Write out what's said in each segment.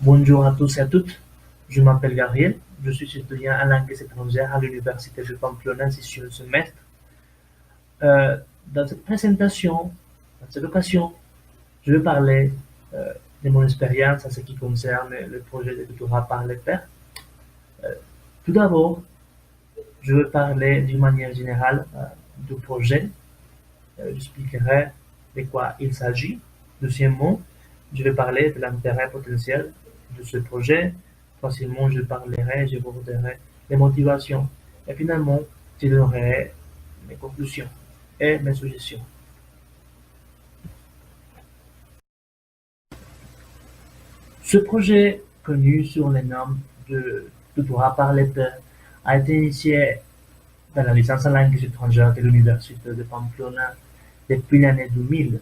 Bonjour à tous et à toutes, je m'appelle Gabriel, je suis étudiant en langues étrangères à l'Université de Pamplona, ici le semestre. Dans cette présentation, dans cette occasion, je vais parler de mon expérience en ce qui concerne le projet de tutorat par les pairs. Euh, Tout d'abord, je vais parler d'une manière générale du projet. J'expliquerai de quoi il s'agit. Deuxièmement, je vais parler de l'intérêt potentiel de ce projet. Troisièmement, je aborderai les motivations. Et finalement, je donnerai mes conclusions et mes suggestions. Ce projet, connu sous le nom de tutorat par les pairs, a été initié dans la licence en langues étrangères de l'Université de Pamplona depuis l'année 2000.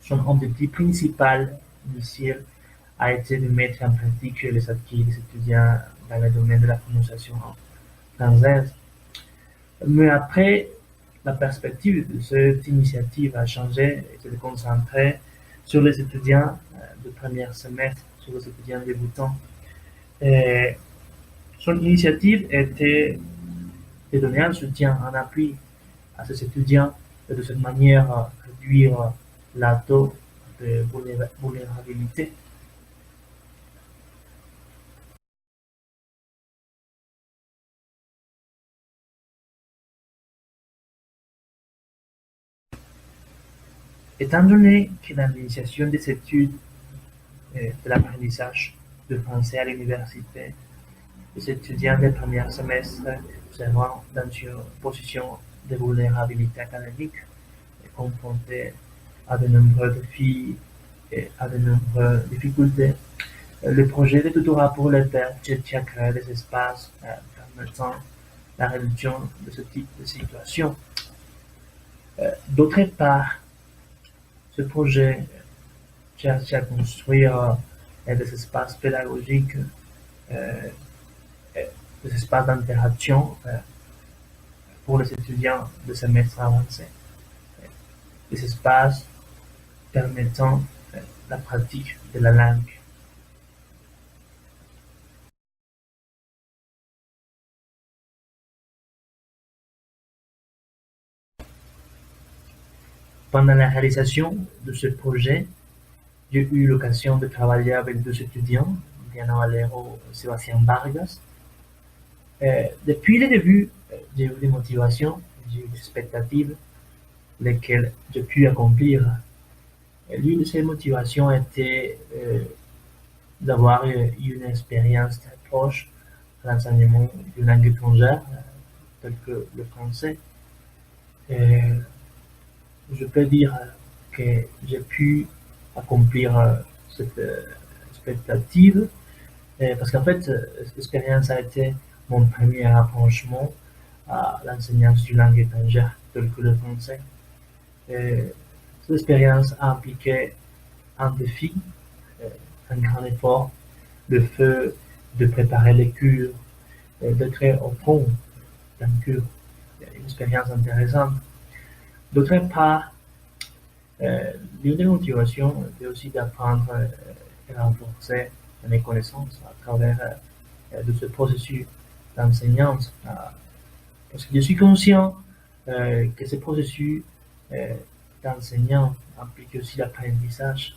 Son objectif principal initial a été de mettre en pratique les acquis des étudiants dans le domaine de la prononciation française. Mais après, la perspective de cette initiative a changé et s'est concentrée sur les étudiants de premier semestre, sur les étudiants débutants. Et son initiative était de donner un soutien, un appui à ces étudiants et de cette manière réduire la taux de vulnérabilité. Étant donné que dans l'initiation des études de l'apprentissage de français à l'université, les étudiants des premiers semestres seront dans une position de vulnérabilité académique et confrontés à de nombreux défis et à de nombreuses difficultés. Le projet de tutorat pour les pairs cherche à créer des espaces permettant la réduction de ce type de situation. D'autre part, ce projet cherche à construire des espaces pédagogiques, euh, des espaces d'interaction pour les étudiants de semestre avancé, des espaces permettant la pratique de la langue. Pendant la réalisation de ce projet, j'ai eu l'occasion de travailler avec deux étudiants, Diana Valero et Sébastien Vargas. Depuis le début, j'ai eu des motivations, j'ai eu des expectatives, lesquelles j'ai pu accomplir. L'une de ces motivations était d'avoir une expérience très proche à l'enseignement d'une langue étrangère, telle que le français. Et je peux dire que j'ai pu accomplir cette expectative parce qu'en fait, cette expérience a été mon premier approchement à l'enseignance d'une langue étrangère telle que le français. Et cette expérience a impliqué un défi, euh, un grand effort, le fait de préparer les cours, d'être au fond d'un cours, une expérience intéressante. D'autre part, l'une des motivations est aussi d'apprendre et renforcer mes connaissances à travers de ce processus d'enseignance. Parce que je suis conscient que ce processus euh, d'enseignant implique aussi l'apprentissage.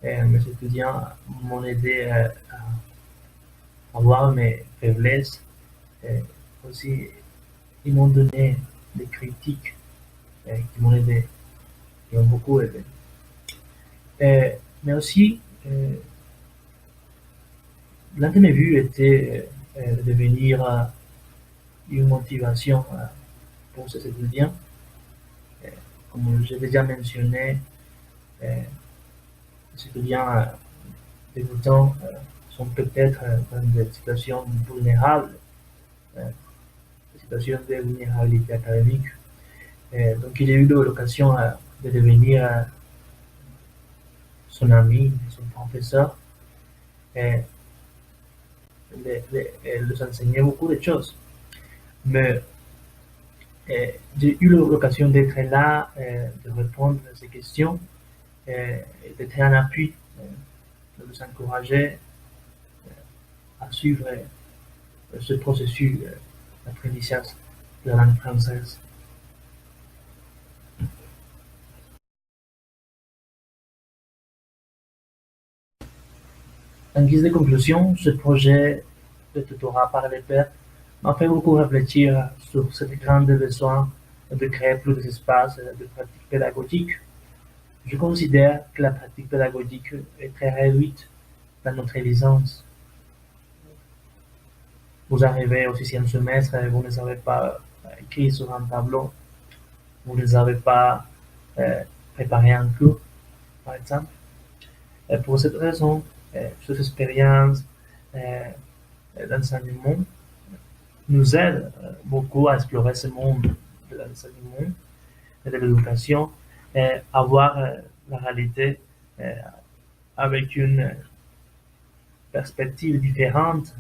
Mes étudiants m'ont aidé à voir mes faiblesses. Et aussi, ils m'ont donné des critiques qui m'ont aidé, qui ont beaucoup aidé. Mais aussi, l'un de mes buts était de devenir une motivation pour ces étudiants. Euh, Comme j'ai déjà mentionné, les étudiants débutants sont peut-être dans des situations vulnérables, des situations de vulnérabilité académique. Donc, il a eu l'occasion de devenir son ami, son professeur, et leur enseigner beaucoup de choses. Mais j'ai eu l'occasion d'être là, de répondre à ces questions, d'être un appui, de les encourager à suivre ce processus d'apprentissage de la langue française. En guise de conclusion, ce projet de tutorat par les pairs m'a fait beaucoup réfléchir sur ce grand besoin de créer plus d'espaces de pratique pédagogique. Je considère que la pratique pédagogique est très réduite dans notre licence. Vous arrivez au sixième semestre et vous ne savez pas écrire sur un tableau, vous ne savez pas euh, préparer un cours, par exemple. Et pour cette raison, cette expérience euh, d'enseignement nous aide beaucoup à explorer ce monde de l'enseignement et de l'éducation et à voir la réalité euh, avec une perspective différente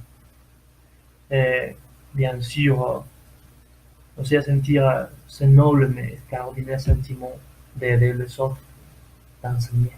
et bien sûr aussi à sentir ce noble mais extraordinaire sentiment d'aider les autres, d'enseigner.